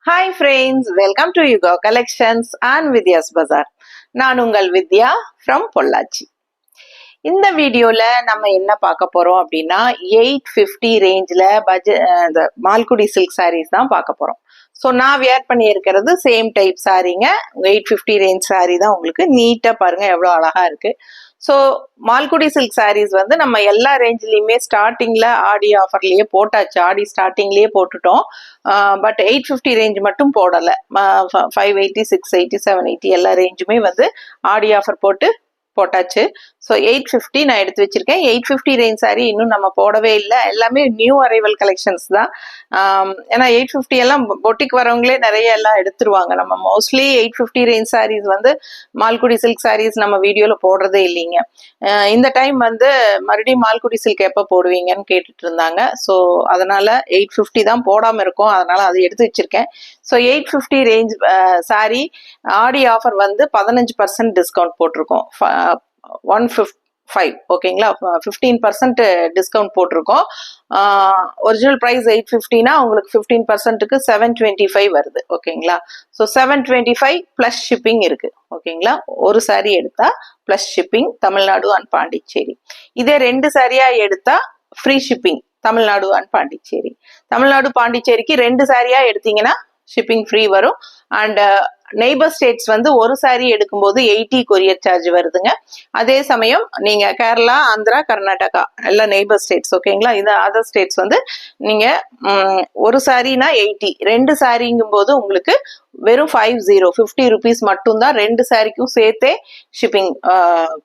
Hi friends, welcome to Yuga Collections and Vidya's Bazaar. நான் உங்கள் வித்யா from Pollachi. இந்த வீடியோல நம்ம என்ன பார்க்க போறோம் அப்படின்னா 850 ரேஞ்சில் இந்த மால்குடி சில்க் சாரீஸ் தான் பார்க்க போறோம். ஸோ நான் வியர் பண்ணி இருக்கிறது சேம் டைப் சாரீங்க. 850 ரேஞ்ச் சாரீ தான் உங்களுக்கு நீட்டாக பாருங்க எவ்வளோ அழகா இருக்கு. ஸோ மால்குடி சில்க் சாரீஸ் வந்து நம்ம எல்லா ரேஞ்சிலையுமே ஸ்டார்டிங்கில் ஆடி ஆஃபர்லேயே போட்டாச்சு, ஆடி ஸ்டார்டிங்லேயே போட்டுட்டோம். பட் 850 ரேஞ்ச் மட்டும் போடலை. 580, 680, 780 எல்லா ரேஞ்சுமே வந்து ஆடி ஆஃபர் போட்டாச்சு. ஸோ 850 நான் எடுத்து வச்சிருக்கேன். 850 ரேஞ்ச் சாரி இன்னும் நம்ம போடவே இல்லை, எல்லாமே நியூ அரைவல் கலெக்ஷன்ஸ் தான். ஏன்னா 850 எல்லாம் பொட்டிக்கு வரவங்களே நிறைய எல்லாம் எடுத்துருவாங்க. நம்ம மோஸ்ட்லி 850 ரேஞ்ச் சாரீஸ் வந்து மால்குடி சில்க் சாரீஸ் நம்ம வீடியோவில் போடுறதே இல்லைங்க. இந்த டைம் வந்து மறுபடியும் மால்குடி சில்க் எப்போ போடுவீங்கன்னு கேட்டுட்டு இருந்தாங்க. ஸோ அதனால 850 தான் போடாமல் இருக்கும், அதனால அதை எடுத்து வச்சிருக்கேன். ஸோ 850 ரேஞ்ச் சாரி ஆடி ஆஃபர் வந்து 15% டிஸ்கவுண்ட் போட்டிருக்கோம். 155 ஓகேங்களா, 15% டிஸ்கவுண்ட் போட்டிருக்கோம். ஒரிஜினல் ப்ரைஸ் 850னா உங்களுக்கு 15%க்கு 725 வருது ஓகேங்களா. ஸோ 725 ப்ளஸ் ஷிப்பிங் இருக்கு ஓகேங்களா. ஒரு சாரி எடுத்தா plus shipping Tamil Nadu and Pondicherry. இதே 2 சாரியா எடுத்தா free shipping Tamil Nadu and Pondicherry. Tamil Nadu பாண்டிச்சேரிக்கு 2 சாரியா எடுத்தீங்கன்னா ஷிப்பிங் ஃப்ரீ வரும். அண்ட் நெய்பர் ஸ்டேட்ஸ் வந்து ஒரு சாரி எடுக்கும்போது 80 கொரியர் சார்ஜ் வருதுங்க. அதே சமயம் நீங்க கேரளா, ஆந்திரா, கர்நாடகா எல்லாம் நெய்பர் ஸ்டேட்ஸ் ஓகேங்களா. இந்த அதர் ஸ்டேட்ஸ் வந்து நீங்க ஒரு சாரினா 80, 2 சாரிங்கும் போது உங்களுக்கு வெறும் 50 ருபீஸ் மட்டும்தான் 2 சாரிக்கும் சேர்த்தே ஷிப்பிங்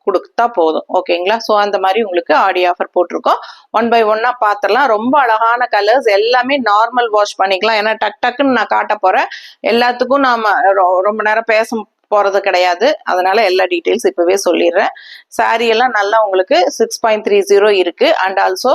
கொடுத்தா போதும் ஓகேங்களா. ஸோ அந்த மாதிரி உங்களுக்கு ஆடி ஆஃபர் போட்டிருக்கோம். 1 by 1 பார்த்துடலாம். ரொம்ப அழகான கலர்ஸ், எல்லாமே நார்மல் வாஷ் பண்ணிக்கலாம். ஏன்னா டக்குன்னு நான் காட்ட போறேன், எல்லாத்துக்கும் நாம ரொம்ப நேரம் பேச போறது கிடையாது, அதனால எல்லா டீட்டெயில்ஸ் இப்பவே சொல்லிடுறேன். சாரி எல்லாம் நல்லா உங்களுக்கு 6.30 இருக்கு. அண்ட் ஆல்சோ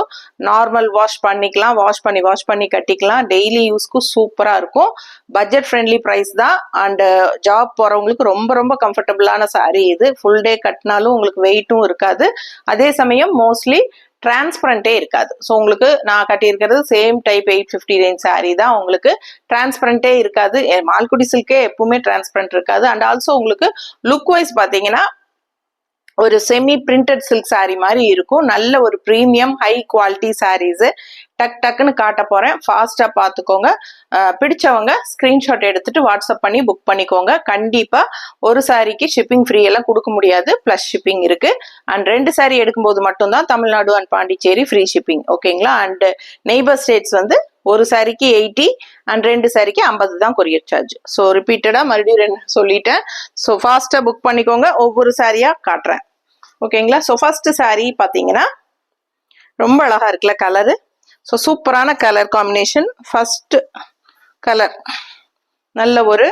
நார்மல் வாஷ் பண்ணிக்கலாம், வாஷ் பண்ணி கட்டிக்கலாம். டெய்லி யூஸ்க்கு சூப்பரா இருக்கும். பட்ஜெட் ஃப்ரெண்ட்லி ப்ரைஸ் தான். அண்ட் ஜாப் போறவங்களுக்கு ரொம்ப ரொம்ப கம்ஃபர்டபுளான சாரி இது. ஃபுல் டே கட்டினாலும் உங்களுக்கு வெயிட்டும் இருக்காது. அதே சமயம் மோஸ்ட்லி டிரான்ஸ்பரண்டே இருக்காது. ஸோ உங்களுக்கு நான் கட்டியிருக்கிறது சேம் டைப் 850 ரேஞ்ச் சாரி தான். உங்களுக்கு டிரான்ஸ்பரண்டே இருக்காது. மால்குடி சில்கே எப்பவுமே டிரான்ஸ்பரண்ட் இருக்காது. அண்ட் ஆல்சோ உங்களுக்கு லுக் வைஸ் பார்த்தீங்கன்னா ஒரு செமி பிரிண்டட் சில்க் சாரி மாதிரி இருக்கும். நல்ல ஒரு ப்ரீமியம் ஹை குவாலிட்டி சாரீஸ் டக்குன்னு காட்ட போறேன். ஃபாஸ்டா பார்த்துக்கோங்க. பிடிச்சவங்க ஸ்கிரீன்ஷாட் எடுத்துட்டு வாட்ஸ்அப் பண்ணி புக் பண்ணிக்கோங்க. கண்டிப்பா ஒரு சாரிக்கு ஷிப்பிங் ஃப்ரீ எல்லாம் கொடுக்க முடியாது, பிளஸ் ஷிப்பிங் இருக்கு. அண்ட் 2 சாரி எடுக்கும்போது மட்டும்தான் Tamil Nadu and Pondicherry free shipping ஓகேங்களா. அண்ட் நெய்பர் ஸ்டேட்ஸ் வந்து ஒரு சாரிக்கு 80 அண்ட் 2 சாரிக்கு 50 தான் கொரியர் சார்ஜ். ஸோ ரிப்பீட்டடா மறுபடியும் சொல்லிட்டேன். ஸோ ஃபாஸ்டா புக் பண்ணிக்கோங்க. ஒவ்வொரு சாரியா காட்டுறேன் ஓகேங்களா. ஸோ ஃபர்ஸ்ட் சாரி பார்த்தீங்கன்னா ரொம்ப அழகா இருக்குல்ல கலரு. ஸோ சூப்பரான கலர் காம்பினேஷன். ஃபர்ஸ்ட் கலர் நல்ல ஒரு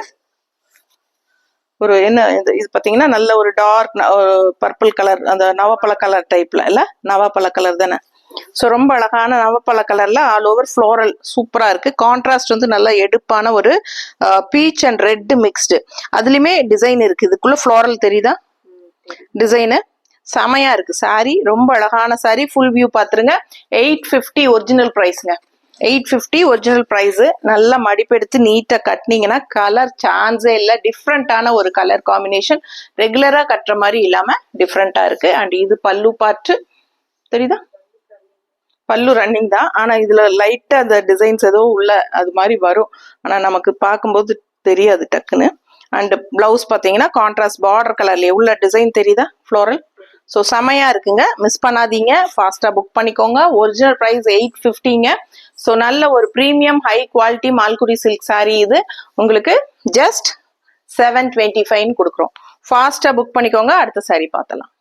என்ன இது பார்த்தீங்கன்னா நல்ல ஒரு டார்க் பர்பிள் கலர், அந்த நவப்பழ கலர் டைப்ல இல்ல, நவப்பழ கலர் தானே. ஸோ ரொம்ப அழகான நவப்பழ கலர்ல ஆல் ஓவர் ஃப்ளோரல் சூப்பரா இருக்கு. கான்ட்ராஸ்ட் வந்து நல்ல எடுப்பான ஒரு பீச் அண்ட் ரெட் மிக்ஸ்டு. அதுலயுமே டிசைன் இருக்கு. இதுக்குள்ள ஃப்ளோரல் தெரியுதா டிசைனு? செமையா இருக்கு சாரி, ரொம்ப அழகான சாரி. ஃபுல் வியூ பாத்துருங்க. 850 ஒரிஜினல் பிரைஸ்ங்க. 850 original price. நல்லா மடிப்பெடுத்து நீட்டா கட்டினீங்கன்னா கலர் சான்ஸே இல்லை. டிஃப்ரெண்டான ஒரு கலர் காம்பினேஷன், ரெகுலரா கட்டுற மாதிரி இல்லாம டிஃப்ரெண்டா இருக்கு. அண்ட் இது பல்லு பார்ட் தெரியுதா, பல்லு ரன்னிங் தான். ஆனா இதுல லைட்டா அந்த டிசைன்ஸ் ஏதோ உள்ள அது மாதிரி வரும், ஆனா நமக்கு பார்க்கும்போது தெரியாது டக்குன்னு. அண்ட் பிளவுஸ் பார்த்தீங்கன்னா கான்ட்ராஸ்ட் பார்டர் கலர்ல உள்ள டிசைன் தெரியுதா, ஃப்ளோரல். ஸோ செமையா இருக்குங்க, மிஸ் பண்ணாதீங்க, ஃபாஸ்டா புக் பண்ணிக்கோங்க. Original price 850ங்க. ஸோ நல்ல ஒரு premium high quality Malgudi silk sorry இது. உங்களுக்கு ஜஸ்ட் 725 கொடுக்குறோம். ஃபாஸ்டா புக் பண்ணிக்கோங்க. அடுத்த சாரி பார்த்தலாம்.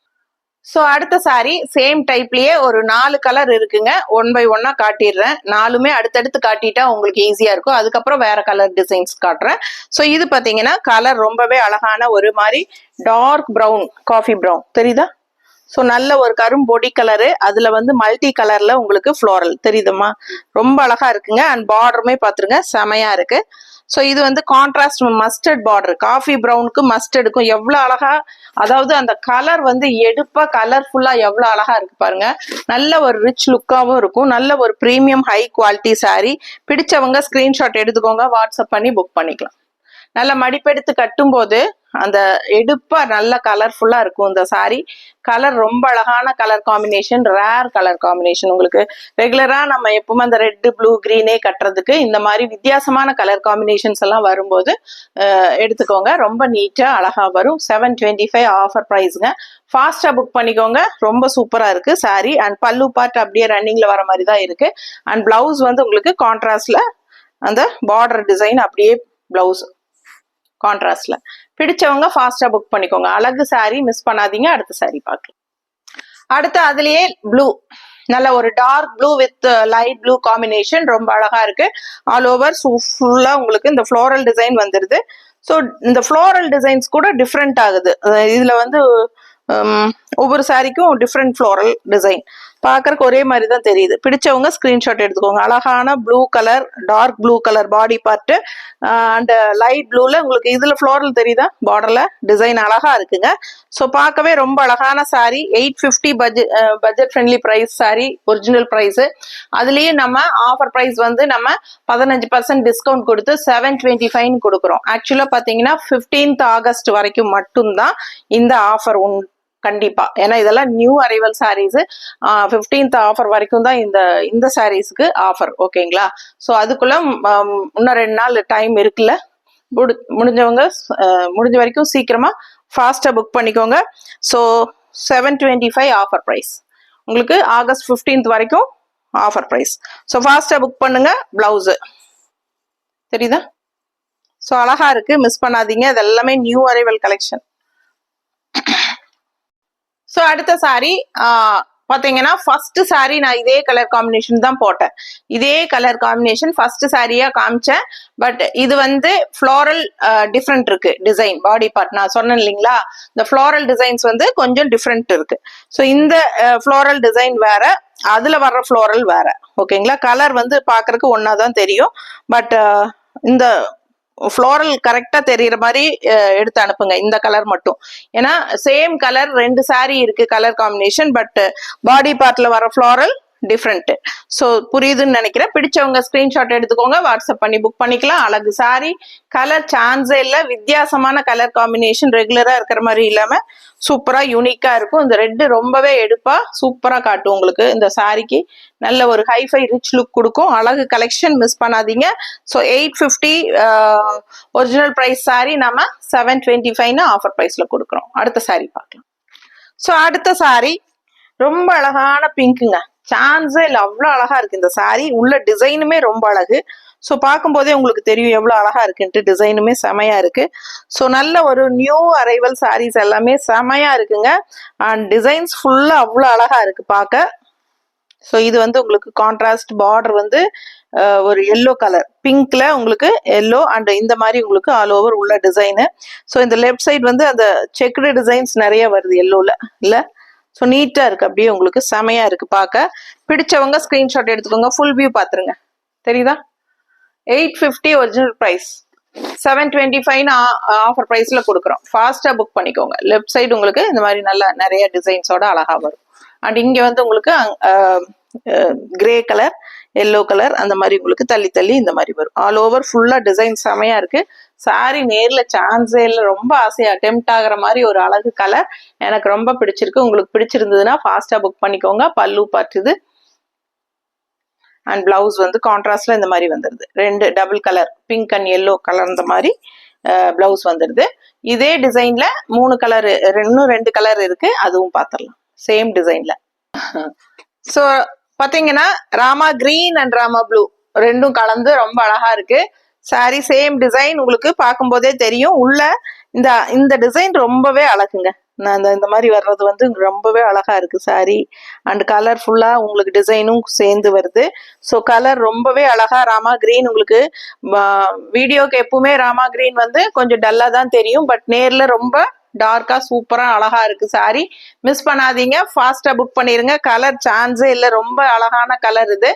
ஸோ அடுத்த சாரி சேம் டைப்லயே ஒரு 4 கலர் இருக்குங்க. 1 by 1 காட்டிடுறேன். 4மே அடுத்தடுத்து காட்டிட்டா உங்களுக்கு ஈஸியா இருக்கும். அதுக்கப்புறம் வேற கலர் டிசைன்ஸ் காட்டுறேன். ஸோ இது பார்த்தீங்கன்னா கலர் ரொம்பவே அழகான ஒரு மாதிரி டார்க் ப்ரௌன், காஃபி ப்ரௌன் தெரியுதா. ஸோ நல்ல ஒரு கரும்பொடி கலரு, அதுல வந்து மல்டி கலர்ல உங்களுக்கு ஃப்ளோரல் தெரியுதுமா, ரொம்ப அழகா இருக்குங்க. அண்ட் பார்டருமே பார்த்துருங்க செமையா இருக்கு. ஸோ இது வந்து கான்ட்ராஸ்ட் மஸ்டர்ட் பார்டர், காஃபி ப்ரௌனுக்கு மஸ்டர்டுக்கும் எவ்வளோ அழகா, அதாவது அந்த கலர் வந்து எடுப்பா கலர்ஃபுல்லா எவ்வளோ அழகா இருக்கு பாருங்க. நல்ல ஒரு ரிச் லுக்காகவும் இருக்கும். நல்ல ஒரு ப்ரீமியம் ஹை குவாலிட்டி சாரீ. பிடிச்சவங்க ஸ்கிரீன்ஷாட் எடுத்துக்கோங்க, வாட்ஸ்அப் பண்ணி புக் பண்ணிக்கலாம். நல்ல மடிப்பெடுத்து கட்டும் போது அந்த எடுப்பா நல்ல கலர்ஃபுல்லா இருக்கும் இந்த சாரி. கலர் ரொம்ப அழகான colour combination, rare colour combination. உங்களுக்கு ரெகுலரா நம்ம எப்பவுமே அந்த ரெட் ப்ளூ கிரீனே கட்டுறதுக்கு இந்த மாதிரி வித்தியாசமான கலர் காம்பினேஷன்ஸ் எல்லாம் வரும்போது எடுத்துக்கோங்க. ரொம்ப நீட்டா அழகா வரும். 725 ஆஃபர் ப்ரைஸ்ங்க. ஃபாஸ்டா புக் பண்ணிக்கோங்க. ரொம்ப சூப்பரா இருக்கு சாரி. அண்ட் பல்லு பார்ட் அப்படியே ரன்னிங்ல வர மாதிரி தான் இருக்கு. அண்ட் பிளவுஸ் வந்து உங்களுக்கு கான்ட்ராஸ்ட்ல அந்த பார்டர் டிசைன் அப்படியே பிளவுஸ் கான்ட்ராஸ்ட்ல. பிடிச்சவங்க ஃபாஸ்டா புக் பண்ணிக்கோங்க. அழகு சாரி, மிஸ் பண்ணாதீங்க. அடுத்த சாரி பார்க்கலாம். அடுத்து அதுலயே ப்ளூ, நல்ல ஒரு dark blue with light blue combination, ரொம்ப அழகா இருக்கு. ஆல் ஓவர் ஃபுல்லா உங்களுக்கு இந்த ஃப்ளோரல் டிசைன் வந்துருது. ஸோ இந்த ஃப்ளோரல் டிசைன்ஸ் கூட டிஃப்ரெண்ட் ஆகுது. இதுல வந்து ஒவ்வொரு சாரிக்கும் டிஃப்ரெண்ட் ஃப்ளோரல் டிசைன் பார்க்கறதுக்கு ஒரே மாதிரி தான் தெரியுது. பிடிச்சவங்க ஸ்கிரீன்ஷாட் எடுத்துக்கோங்க. அழகான blue colour, dark blue colour body part and light ப்ளூல உங்களுக்கு இதுல ஃப்ளோரல் தெரியுதா, பார்டர்ல டிசைன் அழகா இருக்குங்க. ஸோ பார்க்கவே ரொம்ப அழகான sari. 850 budget friendly price sari, original price. அதுலயே நம்ம ஆஃபர் ப்ரைஸ் வந்து நம்ம 15% டிஸ்கவுண்ட் கொடுத்து 725 கொடுக்குறோம். ஆக்சுவலா பாத்தீங்கன்னா 15th ஆகஸ்ட் வரைக்கும் மட்டும்தான் இந்த ஆஃபர் கண்டிப்பா. ஏன்னா இதெல்லாம் new arrival saris. 15th offer வரைக்கும் தான் இந்த சாரீஸ்க்கு ஆஃபர். ஓகேங்களா? ஸோ அதுக்குள்ள இன்னும் 2 நாள் டைம் இருக்குல்ல. முடிஞ்சவங்க முடிஞ்ச வரைக்கும் சீக்கிரமா ஃபாஸ்டா புக் பண்ணிக்கோங்க. ஸோ 725 ஆஃபர் ப்ரைஸ் உங்களுக்கு ஆகஸ்ட் 15th வரைக்கும் ஆஃபர் ப்ரைஸ். ஸோ ஃபாஸ்டா புக் பண்ணுங்க. பிளவுஸ் தெரியுதா? ஸோ அழகா இருக்கு, மிஸ் பண்ணாதீங்க. இது எல்லாமே நியூ அரைவல் கலெக்ஷன். ஸோ அடுத்த சாரி பாத்தீங்கன்னா ஃபர்ஸ்ட் சாரி நான் இதே கலர் காம்பினேஷன் தான் போட்டேன். இதே கலர் காம்பினேஷன் ஃபர்ஸ்ட் சாரியா காமிச்சேன். பட் இது வந்து ஃப்ளோரல் டிஃப்ரெண்ட் இருக்கு. டிசைன் பாடி பார்ட் நான் சொன்னேன் இல்லைங்களா, இந்த ஃப்ளோரல் டிசைன்ஸ் வந்து கொஞ்சம் டிஃப்ரெண்ட் இருக்கு. ஸோ இந்த ஃப்ளோரல் டிசைன் வேற, அதுல வர்ற ஃப்ளோரல் வேற. ஓகேங்களா? கலர் வந்து பாக்குறதுக்கு ஒன்னாதான் தெரியும். பட் இந்த ஃப்ளோரல் கரெக்டா தெரியற மாதிரி எடுத்து அனுப்புங்க, இந்த கலர் மட்டும். ஏன்னா சேம் கலர் 2 சாரி இருக்கு கலர் காம்பினேஷன், பட் பாடி பார்ட்ல வர ஃப்ளோரல் டிஃப்ரெண்ட். ஸோ புரியுதுன்னு நினைக்கிறேன். பிடிச்சவங்க ஸ்கிரீன்ஷாட் எடுத்துக்கோங்க, வாட்ஸ்அப் பண்ணி புக் பண்ணிக்கலாம். அழகு சாரி, கலர் சான்ஸே இல்லை. வித்தியாசமான கலர் காம்பினேஷன், ரெகுலரா இருக்கிற மாதிரி இல்லாம சூப்பரா யூனிக்கா இருக்கும். இந்த ரெட் ரொம்பவே எடுப்பா சூப்பரா காட்டும் உங்களுக்கு. இந்த சாரிக்கு நல்ல ஒரு ஹைஃபை ரிச் லுக் கொடுக்கும். அழகு கலெக்ஷன், மிஸ் பண்ணாதீங்க. ஸோ 850 ஒரிஜினல் பிரைஸ் சாரி நம்ம 725 ஆஃபர் பிரைஸ்ல கொடுக்குறோம். அடுத்த சாரி பார்க்கலாம். ஸோ அடுத்த சாரி ரொம்ப அழகான பிங்க்குங்க. சான்ஸே இல்லை, அவ்வளோ அழகா இருக்கு இந்த சாரி. உள்ள டிசைனுமே ரொம்ப அழகு. ஸோ பார்க்கும்போதே உங்களுக்கு தெரியும் எவ்வளோ அழகா இருக்குன்ட்டு. டிசைனுமே செமையா இருக்கு. ஸோ நல்ல ஒரு நியூ அரைவல் சாரீஸ் எல்லாமே செமையா இருக்குங்க. அண்ட் டிசைன்ஸ் ஃபுல்லா அவ்வளோ அழகா இருக்கு பார்க்க. ஸோ இது வந்து உங்களுக்கு கான்ட்ராஸ்ட் பார்டர் வந்து ஒரு எல்லோ கலர், பிங்க்ல உங்களுக்கு எல்லோ அண்ட் இந்த மாதிரி உங்களுக்கு ஆல் ஓவர் உள்ள டிசைனு. ஸோ இந்த லெஃப்ட் சைடு வந்து அந்த செக்குடு டிசைன்ஸ் நிறைய வருது எல்லோல இல்ல. ஸோ நீட்டா இருக்கு, அப்படியே உங்களுக்கு செமையா இருக்கு பார்க்க. பிடிச்சவங்க ஸ்கிரீன்ஷாட் எடுத்துக்கோங்க. ஃபுல் வியூ பாத்துருங்க, தெரியுதா? 850 ஒரிஜினல் பிரைஸ், 725 ஆஃபர் பிரைஸ்ல கொடுக்குறோம். ஃபாஸ்டா புக் பண்ணிக்கோங்க. லெஃப்ட் சைடு உங்களுக்கு இந்த மாதிரி நல்ல நிறைய டிசைன்ஸோட அழகா வரும். அண்ட் இங்க வந்து உங்களுக்கு கிரே கலர், எல்லோ கலர் அந்த மாதிரி உங்களுக்கு தள்ளி தள்ளி இந்த மாதிரி வரும். ஆல் ஓவர் ஃபுல்லா டிசைன் செமையா இருக்கு. சாரி நேர்ல சான்ஸே இல்லை, ரொம்ப ஆசையா டெம்ட் ஆகுற மாதிரி ஒரு அழகு கலர். எனக்கு ரொம்ப பிடிச்சிருக்கு. உங்களுக்கு பிடிச்சிருந்ததுன்னா ஃபாஸ்டா புக் பண்ணிக்கோங்க. பல்லு பார்த்துது அண்ட் பிளவுஸ் வந்து கான்ட்ராஸ்ட்ல இந்த மாதிரி வந்துருது. 2 double colour, pink and yellow colour இந்த மாதிரி பிளவுஸ் வந்துருது. இதே டிசைன்ல 3 கலர், இன்னும் 2 கலர் இருக்கு, அதுவும் பார்த்துடலாம் சேம் டிசைன்ல. ஸோ பாத்தீங்கன்னா Rama green and Rama blue ரெண்டும் கலந்து ரொம்ப அழகா இருக்கு சாரி. சேம் டிசைன் உங்களுக்கு பார்க்கும் போதே தெரியும். உள்ள இந்த டிசைன் ரொம்பவே அழகுங்க. இந்த மாதிரி வர்றது வந்து ரொம்பவே அழகா இருக்கு சாரி. அண்ட் கலர் ஃபுல்லா உங்களுக்கு டிசைனும் சேர்ந்து வருது. ஸோ கலர் ரொம்பவே அழகா ராமா கிரீன். உங்களுக்கு வீடியோக்கு எப்பவுமே ராமா கிரீன் வந்து கொஞ்சம் டல்லா தான் தெரியும், பட் நேர்ல ரொம்ப டார்க்கா சூப்பரா அழகா இருக்கு சாரி. மிஸ் பண்ணாதீங்க, ஃபாஸ்டா புக் பண்ணிருங்க. கலர் சான்ஸே இல்லை, ரொம்ப அழகான கலர் இது.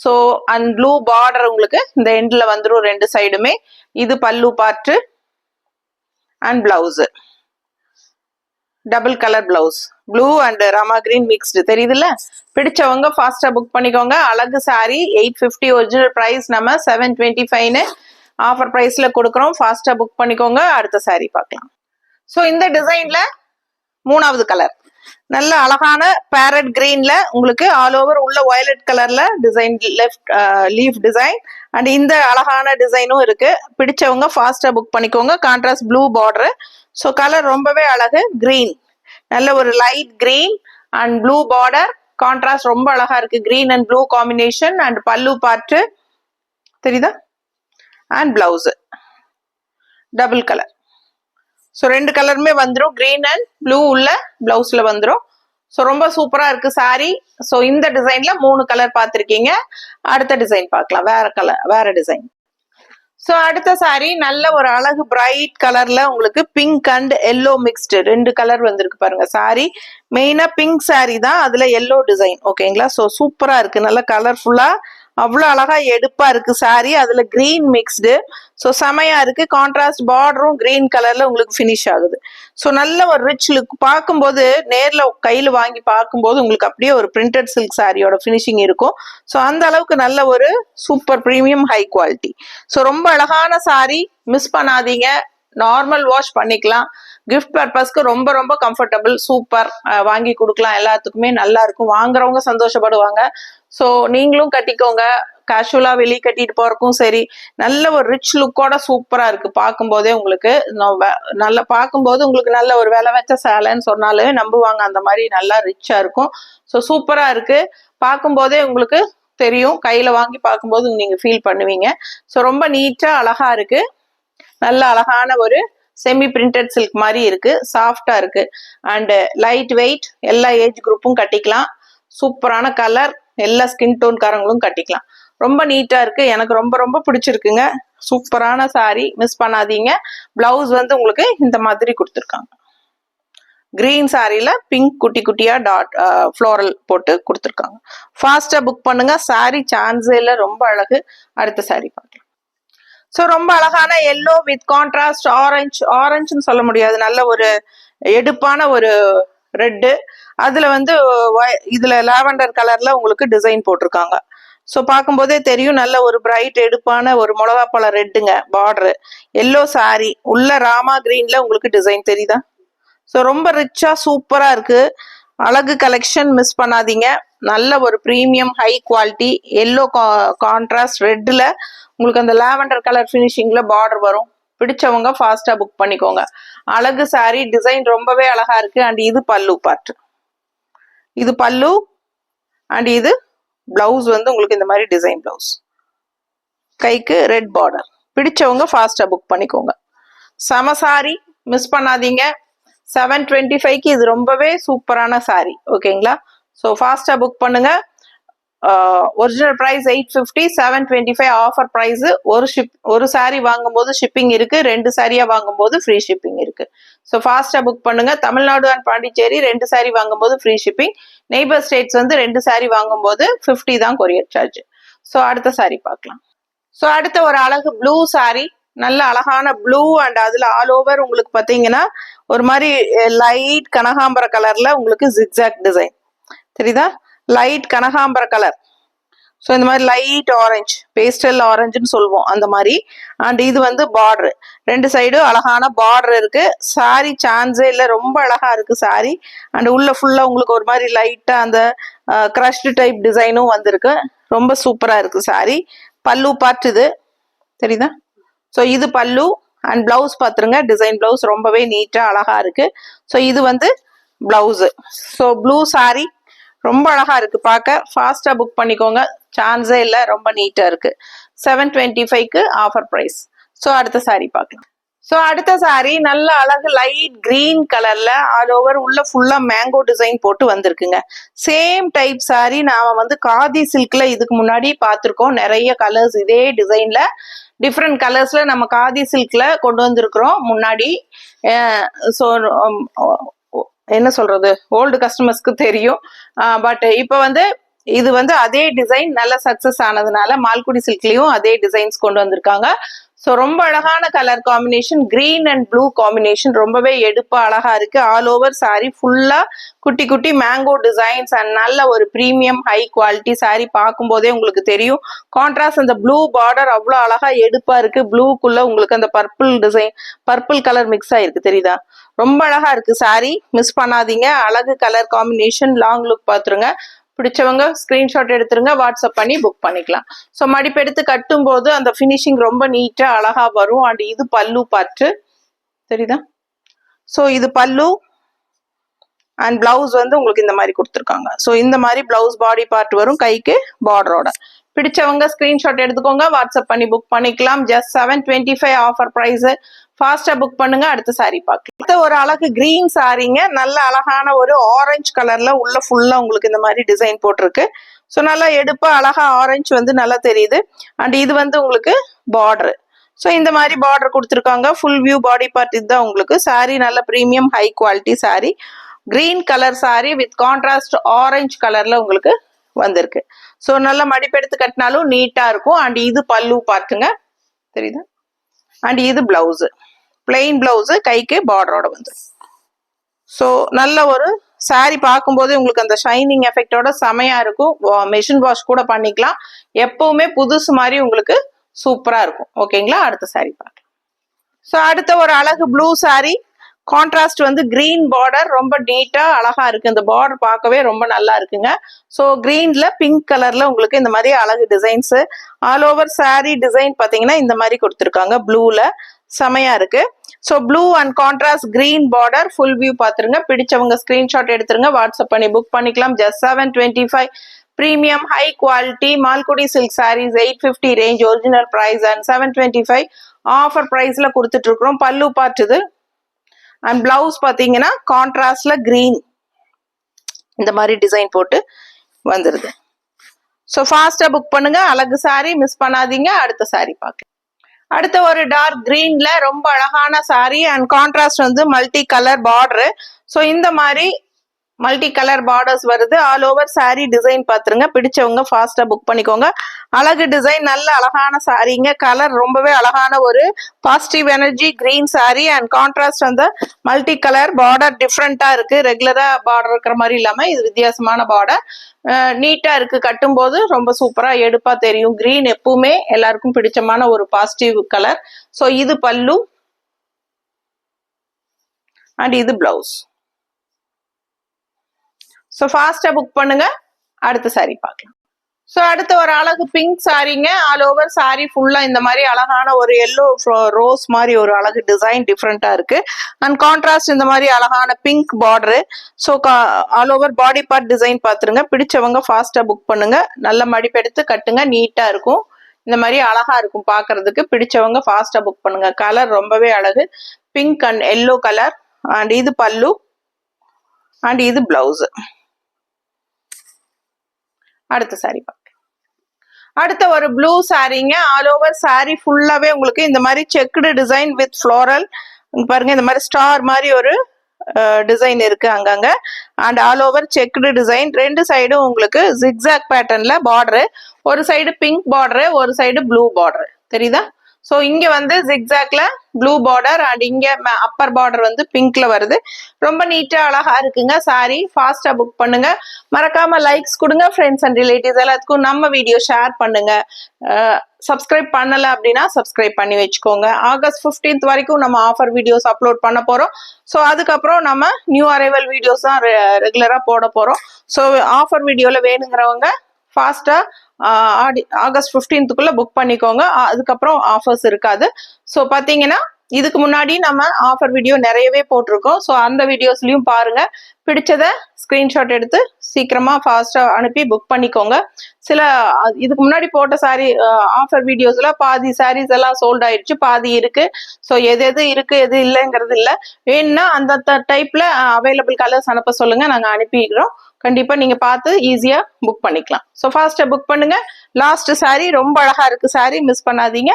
ஸோ அண்ட் ப்ளூ பார்டர் உங்களுக்கு இந்த எண்ட்ல வந்துடும் ரெண்டு சைடுமே. இது பல்லு part and blouse, double colour blouse, blue and Rama green mixed தெரியுதுல்ல. பிடிச்சவங்க ஃபாஸ்டா புக் பண்ணிக்கோங்க. அழகு சாரி 850, ஒரிஜினல் பிரைஸ் நம்ம 725ன்னு ஆஃபர் பிரைஸ்ல கொடுக்குறோம். ஃபாஸ்டா புக் பண்ணிக்கோங்க. அடுத்த சாரி பார்க்கலாம். ஸோ இந்த டிசைன்ல மூணாவது கலர் நல்ல அழகான பேரட் கிரீன்ல உங்களுக்கு ஆல் ஓவர் உள்ள வயலட் கலர்ல design, left leaf design and இந்த அழகான டிசைனும் இருக்கு. பிடிச்சவங்க ஃபாஸ்டா புக் பண்ணிக்கோங்க. Contrast blue border. So colour ரொம்பவே அழகு. கிரீன், நல்ல ஒரு light green and blue border. Contrast ரொம்ப அழகா இருக்கு. Green and blue combination and பல்லு பார்ட் தெரியுதா and blouse double colour. So ரெண்டு கலருமே வந்துடும். கிரீன் அண்ட் ப்ளூ உள்ள பிளவுஸ்ல வந்துடும். ஸோ ரொம்ப சூப்பரா இருக்கு சாரி. ஸோ இந்த டிசைன்ல 3 கலர் பார்த்துருக்கீங்க. அடுத்த டிசைன் பார்க்கலாம். வேற கலர், வேற டிசைன். ஸோ அடுத்த சாரி நல்ல ஒரு அழகு பிரைட் கலர்ல உங்களுக்கு pink and yellow mixed 2 colour வந்திருக்கு பாருங்க. சாரி மெயினா பிங்க் சாரி தான், அதுல எல்லோ டிசைன். ஓகேங்களா. ஸோ சூப்பரா இருக்கு, நல்ல கலர்ஃபுல்லா, அவ்வளோ அழகா எடுப்பா இருக்கு சாரி. அதுல கிரீன் மிக்ஸ்டு. ஸோ செமையா இருக்கு. கான்ட்ராஸ்ட் பார்டரும் கிரீன் கலர்ல உங்களுக்கு ஃபினிஷ் ஆகுது. ஸோ நல்ல ஒரு ரிச் லுக். பார்க்கும்போது நேர்ல கையில வாங்கி பார்க்கும்போது உங்களுக்கு அப்படியே ஒரு பிரிண்டட் சில்க் சாரியோட ஃபினிஷிங் இருக்கும். ஸோ அந்த அளவுக்கு நல்ல ஒரு super premium high quality. So ரொம்ப அழகான சாரி, மிஸ் பண்ணாதீங்க. நார்மல் வாஷ் பண்ணிக்கலாம். கிஃப்ட் பர்பஸ்க்கு ரொம்ப ரொம்ப கம்ஃபர்டபுள், சூப்பர். வாங்கி கொடுக்கலாம், எல்லாத்துக்குமே நல்லா இருக்கும். வாங்குறவங்க சந்தோஷப்படுவாங்க. ஸோ நீங்களும் கட்டிக்கோங்க. கேஷுவலா வெளியே கட்டிட்டு போறக்கும் சரி, நல்ல ஒரு ரிச் லுக்கோட சூப்பரா இருக்கு. பார்க்கும்போதே உங்களுக்கு நல்ல பார்க்கும்போது உங்களுக்கு நல்ல ஒரு விலை வச்ச சேலைன்னு சொன்னாலே நம்புவாங்க. அந்த மாதிரி நல்லா ரிச்சா இருக்கும். ஸோ சூப்பரா இருக்கு. பார்க்கும்போதே உங்களுக்கு தெரியும், கையில வாங்கி பார்க்கும்போது நீங்க ஃபீல் பண்ணுவீங்க. ஸோ ரொம்ப நீட்டா அழகா இருக்கு. நல்ல அழகான ஒரு செமி பிரிண்டட் சில்க் மாதிரி இருக்கு. சாஃப்டா இருக்கு அண்ட் லைட் வெயிட். எல்லா ஏஜ் குரூப்பும் கட்டிக்கலாம். சூப்பரான கலர், எல்லா ஸ்கின் டோன் காரங்களும் கட்டிக்கலாம். ரொம்ப நீட்டா இருக்கு. எனக்கு ரொம்ப ரொம்ப பிடிச்சிருக்குங்க. சூப்பரான சாரி, மிஸ் பண்ணாதீங்க. பிளவுஸ் வந்து உங்களுக்கு இந்த மாதிரி கொடுத்துருக்காங்க. கிரீன் சாரியில பிங்க் குட்டி குட்டியா டாட் ஃப்ளோரல் போட்டு கொடுத்துருக்காங்க. ஃபாஸ்டா புக் பண்ணுங்க. சாரி சான்ஸே இல்லை, ரொம்ப அழகு. அடுத்த சாரி பார்க்கலாம். ஸோ ரொம்ப அழகான எல்லோ வித் கான்ட்ராஸ்ட் ஆரஞ்சு, ஆரஞ்சுன்னு சொல்ல முடியாது, நல்ல ஒரு எடுப்பான ஒரு ரெட்டு. அதுல வந்து இதுல லாவெண்டர் கலர்ல உங்களுக்கு டிசைன் போட்டிருக்காங்க. ஸோ பார்க்கும்போதே தெரியும், நல்ல ஒரு பிரைட் எடுப்பான ஒரு மிளகாப்பழ ரெட்டுங்க பார்டரு. எல்லோ சாரி உள்ள ராமா கிரீன்ல உங்களுக்கு டிசைன் தெரியுதா. ஸோ ரொம்ப ரிச்சா சூப்பரா இருக்கு. அழகு கலெக்ஷன், மிஸ் பண்ணாதீங்க. நல்ல ஒரு premium high quality. Yellow contrast ரெட்ல உங்களுக்கு அந்த லாவெண்டர் கலர் ஃபினிஷிங்ல பார்டர் வரும். பிடிச்சவங்க ஃபாஸ்டா புக் பண்ணிக்கோங்க. அழகு சாரி, டிசைன் ரொம்பவே அழகா இருக்கு. அண்ட் இது பல்லு பார்ட், இது பல்லு அண்ட் இது பிளவுஸ் வந்து உங்களுக்கு இந்த மாதிரி டிசைன் பிளவுஸ், கைக்கு ரெட் பார்டர். பிடிச்சவங்க ஃபாஸ்டா புக் பண்ணிக்கோங்க. சம சாரி, மிஸ் பண்ணாதீங்க. 725க்கு இது ரொம்பவே சூப்பரான சாரி. ஓகேங்களா. ஸோ ஃபாஸ்டா புக் பண்ணுங்க. Original price 850, 725 offer price. ஒரு சாரி வாங்கும்போது ஷிப்பிங் இருக்கு, 2 சாரியா வாங்கும்போது ஃப்ரீ ஷிப்பிங் இருக்கு. ஸோ ஃபாஸ்டா புக் பண்ணுங்க. தமிழ்நாடு அண்ட் பாண்டிச்சேரி 2 சாரி வாங்கும்போது ஃப்ரீ ஷிப்பிங். நெய்பர் ஸ்டேட்ஸ் வந்து 2 சாரி வாங்கும்போது 50 தான் கொரியர் சார்ஜ். ஸோ அடுத்த சாரி பார்க்கலாம். ஸோ அடுத்த ஒரு அழகு ப்ளூ சாரி, நல்ல அழகான ப்ளூ அண்ட் அதுல ஆல் ஓவர் உங்களுக்கு பாத்தீங்கன்னா ஒரு மாதிரி லைட் கனகாம்பர கலர்ல உங்களுக்கு ஜிக்ஸாக் டிசைன் தெரியுதா. லைட் கனகாம்பர கலர். ஸோ இந்த மாதிரி லைட் ஆரஞ்சு, பேஸ்டல் ஆரஞ்சுன்னு சொல்லுவோம் அந்த மாதிரி. அண்ட் இது வந்து பார்டரு, 2 சைடும் அழகான பார்டர் இருக்கு. சாரி சான்ஸே இல்லை, ரொம்ப அழகா இருக்கு சாரி. அண்ட் உள்ள ஃபுல்லா உங்களுக்கு ஒரு மாதிரி லைட்டா அந்த கிரஷ்டு டைப் டிசைனும் வந்திருக்கு. ரொம்ப சூப்பரா இருக்கு சாரி. பல்லு பார்ட் இது தெரியுதா. ஸோ இது பல்லு அண்ட் பிளவுஸ் பார்த்துருங்க. டிசைன் பிளவுஸ் ரொம்பவே நீட்டா அழகா இருக்கு. ஸோ இது வந்து பிளவுஸ். ஸோ ப்ளூ சாரி ரொம்ப அழகா இருக்கு பார்க்க. ஃபாஸ்டா புக் பண்ணிக்கோங்க. சான்ஸே இல்லை, ரொம்ப நீட்டா இருக்கு. 725க்கு ஆஃபர் பிரைஸ். ஸோ அடுத்த சாரி பார்க்கலாம். ஸோ அடுத்த சாரி நல்ல அழகு லைட் கிரீன் கலர்ல ஆல் ஓவர் உள்ள ஃபுல்லா மேங்கோ டிசைன் போட்டு வந்திருக்குங்க. சேம் டைப் சாரி நாம வந்து காதி சில்க்ல இதுக்கு முன்னாடி பார்த்துருக்கோம். நிறைய கலர்ஸ் இதே டிசைன்ல டிஃப்ரெண்ட் கலர்ஸ்ல நம்ம காதி சில்க்ல கொண்டு வந்திருக்கிறோம் முன்னாடி. ஸோ என்ன சொல்றது, ஓல்டு கஸ்டமர்ஸ்க்கு தெரியும். பட் இப்போ வந்து இது வந்து அதே டிசைன் நல்ல சக்சஸ் ஆனதுனால மால்குடி சில்க்லயும் அதே டிசைன்ஸ் கொண்டு வந்திருக்காங்க. ஸோ ரொம்ப அழகான colour combination, green and blue combination, ரொம்பவே எடுப்பா அழகா இருக்கு. ஆல் ஓவர் சாரி ஃபுல்லா குட்டி குட்டி மேங்கோ டிசைன்ஸ் அண்ட் நல்ல ஒரு ப்ரீமியம் ஹை குவாலிட்டி சாரி. பார்க்கும் போதே உங்களுக்கு தெரியும். கான்ட்ராஸ்ட் அந்த ப்ளூ பார்டர் அவ்வளோ அழகா எடுப்பா இருக்கு. ப்ளூக்குள்ள உங்களுக்கு அந்த purple design, purple colour mix ஆயிருக்கு, தெரியுதா? ரொம்ப அழகா இருக்கு சாரி, மிஸ் பண்ணாதீங்க. அழகு கலர் காம்பினேஷன், லாங் லுக் பாத்துருங்க. பிடிச்சவங்க ஸ்கிரீன்ஷாட் எடுத்துருங்க, வாட்ஸ்அப் பண்ணி புக் பண்ணிக்கலாம். ஸோ மடிப்பு எடுத்து கட்டும் போது அந்த ஃபினிஷிங் ரொம்ப நீட்டா அழகா வரும். அண்ட் இது பல்லு பார்ட்டு, தெரியுதா? ஸோ இது பல்லு அண்ட் பிளவுஸ் வந்து உங்களுக்கு இந்த மாதிரி கொடுத்துருக்காங்க. ஸோ இந்த மாதிரி பிளவுஸ் பாடி பார்ட் வரும் கைக்கு பார்டரோட. பிடிச்சவங்க ஸ்கிரீன்ஷாட் எடுத்துக்கோங்க, வாட்ஸ்அப் பண்ணி புக் பண்ணிக்கலாம். Just 725 offer price. ஃபாஸ்டா புக் பண்ணுங்க. அடுத்த சாரி பார்க்கலாம். அடுத்த ஒரு அழகு கிரீன் சாரிங்க, நல்ல அழகான ஒரு ஆரஞ்சு கலர்ல உள்ள ஃபுல்லா உங்களுக்கு இந்த மாதிரி டிசைன் போட்டிருக்கு. ஸோ நல்லா எடுப்பா அழகா ஆரஞ்சு வந்து நல்லா தெரியுது. அண்ட் இது வந்து உங்களுக்கு பார்டர். ஸோ இந்த மாதிரி பார்டர் கொடுத்துருக்காங்க. ஃபுல் வியூ பாடி பார்ட் இதுதான் உங்களுக்கு. சாரி நல்ல premium high quality sorry. Green colour sorry with contrast orange கலர்ல உங்களுக்கு வந்திருக்கு. ஸோ நல்லா மடிப்பெடுத்து கட்டினாலும் நீட்டா இருக்கும். அண்ட் இது பல்லு பார்ட்டுங்க, தெரியுதா? அண்ட் இது பிளவுஸ், பிளெயின் பிளவுஸ் கைக்கு பார்டரோட வந்து. ஸோ நல்ல ஒரு சாரி பார்க்கும்போது உங்களுக்கு அந்த ஷைனிங் எஃபெக்டோட செமையா இருக்கும். மெஷின் வாஷ் கூட பண்ணிக்கலாம். எப்பவுமே புதுசு மாதிரி உங்களுக்கு சூப்பரா இருக்கும். ஓகேங்களா? அடுத்த சாரி பார்க்கலாம். ஸோ அடுத்த ஒரு அழகு ப்ளூ சாரி, கான்ட்ராஸ்ட் வந்து கிரீன் பார்டர், ரொம்ப நீட்டா அழகா இருக்கு. இந்த பார்டர் பார்க்கவே ரொம்ப நல்லா இருக்குங்க. ஸோ கிரீன்ல பிங்க் கலர்ல உங்களுக்கு இந்த மாதிரி அழகு designs. All over sari design பார்த்தீங்கன்னா இந்த மாதிரி கொடுத்துருக்காங்க. ப்ளூல செமையா இருக்கு. So blue and contrast green border full view பார்த்துருங்க. பிடிச்சவங்க ஸ்கிரீன்ஷாட் எடுத்துருங்க, வாட்ஸ்அப் பண்ணி புக் பண்ணிக்கலாம். Just 725 premium high quality Malgudi silk saris 850 range original price and 725 offer பிரைஸ்ல கொடுத்துட்டு இருக்கிறோம். பல்லு பார்ட் இது. அண்ட் பிளவுஸ் பாத்தீங்கன்னா கான்ட்ராஸ்ட்ல கிரீன் இந்த மாதிரி டிசைன் போட்டு வந்துருது. ஸோ ஃபாஸ்டா புக் பண்ணுங்க. அழகு சாரி, மிஸ் பண்ணாதீங்க. அடுத்த சாரி பார்க்கலாம். அடுத்த ஒரு டார்க் கிரீன்ல ரொம்ப அழகான சாரி அண்ட் கான்ட்ராஸ்ட் வந்து மல்டி கலர் பார்டர். ஸோ இந்த மாதிரி மல்டி கலர் பார்டர்ஸ் வருது. ஆல் ஓவர் சாரி டிசைன் பாத்துருங்க. பிடிச்சவங்க ஃபாஸ்டா புக் பண்ணிக்கோங்க. அழகு டிசைன், நல்ல அழகான சாரிங்க. கலர் ரொம்பவே அழகான ஒரு positive energy green sorry and contrast அந்த மல்டி கலர் பார்டர் டிஃப்ரெண்டா இருக்கு. ரெகுலரா பார்டர் இருக்கிற மாதிரி இல்லாம இது வித்தியாசமான பார்டர். நீட்டா இருக்கு. கட்டும் போது ரொம்ப சூப்பரா எடுப்பா தெரியும். கிரீன் எப்பவுமே எல்லாருக்கும் பிடிச்சமான ஒரு பாசிட்டிவ் கலர். ஸோ இது பல்லு அண்ட் இது பிளவுஸ். ஸோ ஃபாஸ்டா புக் பண்ணுங்க. அடுத்த சாரி பார்க்கலாம். ஸோ அடுத்த ஒரு அழகு பிங்க் சாரிங்க. ஆல் ஓவர் சாரி ஃபுல்லா இந்த மாதிரி அழகான ஒரு எல்லோ ரோஸ் மாதிரி ஒரு அழகு டிசைன் டிஃப்ரெண்டா இருக்கு. அண்ட் கான்ட்ராஸ்ட் இந்த மாதிரி அழகான pink border. So all over body part design பார்த்துருங்க. பிடிச்சவங்க ஃபாஸ்டா புக் பண்ணுங்க. நல்ல மடிப்பெடுத்து கட்டுங்க, நீட்டா இருக்கும். இந்த மாதிரி அழகா இருக்கும் பார்க்கிறதுக்கு. பிடிச்சவங்க ஃபாஸ்டா புக் பண்ணுங்க. கலர் ரொம்பவே அழகு, pink and yellow colour. And இது பல்லு அண்ட் இது பிளவுஸ். அடுத்த சாரி பார்க்க. அடுத்த ஒரு ப்ளூ சாரிங்க. ஆல் ஓவர் சாரி ஃபுல்லாவே உங்களுக்கு இந்த மாதிரி செக்குடு டிசைன் வித் ஃப்ளோரல் பாருங்க. இந்த மாதிரி ஸ்டார் மாதிரி ஒரு டிசைன் இருக்கு அங்கங்க. And all over checked design. ரெண்டு சைடும் உங்களுக்கு ஜிக்ஸாக் பேட்டர்ன்ல பார்டரு. ஒரு சைடு பிங்க் பார்டரு, ஒரு சைடு ப்ளூ பார்டரு, தெரியுதா? ஸோ இங்க வந்து ஜிக்ஸாக்ல ப்ளூ பார்டர் அண்ட் இங்க அப்பர் பார்டர் வந்து பிங்க்ல வருது. ரொம்ப நீட்டா அழகா இருக்குங்க சாரி. ஃபாஸ்டா புக் பண்ணுங்க. மறக்காம லைக்ஸ் கொடுங்க. ஃப்ரெண்ட்ஸ் அண்ட் ரிலேட்டிவ்ஸ் எல்லாத்துக்கும் நம்ம வீடியோ ஷேர் பண்ணுங்க. சப்ஸ்கிரைப் பண்ணல அப்படின்னா சப்ஸ்கிரைப் பண்ணி வச்சுக்கோங்க. ஆகஸ்ட் 15th வரைக்கும் நம்ம ஆஃபர் வீடியோஸ் அப்லோட் பண்ண போறோம். ஸோ அதுக்கப்புறம் நம்ம நியூ அரைவல் வீடியோஸ் தான் ரெகுலரா போட போறோம். ஸோ ஆஃபர் வீடியோல வேணுங்கிறவங்க ஃபாஸ்டா ஆகஸ்ட் 15th புக் பண்ணிக்கோங்க. அதுக்கப்புறம் ஆஃபர்ஸ் இருக்காது. ஸோ பாத்தீங்கன்னா இதுக்கு முன்னாடி நம்ம ஆஃபர் வீடியோ நிறையவே போட்டிருக்கோம். ஸோ அந்த வீடியோஸ்லயும் பாருங்க. பிடிச்சத ஸ்கிரீன்ஷாட் எடுத்து சீக்கிரமா ஃபாஸ்டா அனுப்பி புக் பண்ணிக்கோங்க. சில இதுக்கு முன்னாடி போட்ட சாரி ஆஃபர் வீடியோஸ்ல பாதி சாரீஸ் எல்லாம் சோல்ட் ஆயிடுச்சு, பாதி இருக்கு. ஸோ எது எது இருக்கு எது இல்லைங்கிறது இல்லை. வேணும்னா அந்த டைப்ல அவைலபிள் கலர்ஸ் அனுப்ப சொல்லுங்க, நாங்க அனுப்பிடுறோம். கண்டிப்பா நீங்க பார்த்து ஈஸியா புக் பண்ணிக்கலாம். ஸோ ஃபாஸ்டா புக் பண்ணுங்க. லாஸ்ட் சாரி ரொம்ப அழகா இருக்கு சாரி, மிஸ் பண்ணாதீங்க.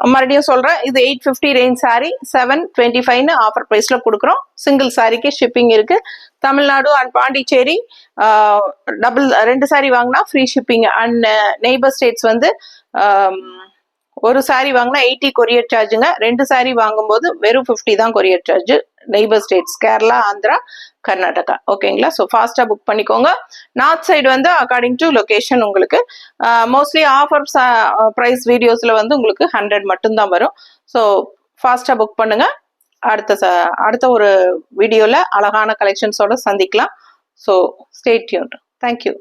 மறுபடியும் சொல்றேன், இது 850 ரேஞ்ச் சாரி 725 ஆஃபர் பிரைஸ்ல கொடுக்குறோம். சிங்கிள் சாரிக்கு ஷிப்பிங் இருக்கு. தமிழ்நாடு அண்ட் பாண்டிச்சேரி டபுள் 2 சாரி வாங்கினா free shipping. And neighbour states வந்து ஒரு சாரி வாங்கினா 80 கொரியர் சார்ஜுங்க. 2 சாரி வாங்கும்போது வெறும் 50 தான் courier charge. Neighbour states Kerala, Andhra, Karnataka. ஓகேங்களா? ஸோ ஃபாஸ்டா புக் பண்ணிக்கோங்க. நார்த் சைடு வந்து அக்கார்டிங் டு லொகேஷன் உங்களுக்கு மோஸ்ட்லி ஆஃபர் ப்ரைஸ் வீடியோஸ்ல வந்து உங்களுக்கு 100 மட்டும்தான் வரும். ஸோ ஃபாஸ்டா புக் பண்ணுங்க. அடுத்த ஒரு வீடியோல அழகான கலெக்ஷன்ஸோட சந்திக்கலாம். So stay tuned. தேங்க்யூ.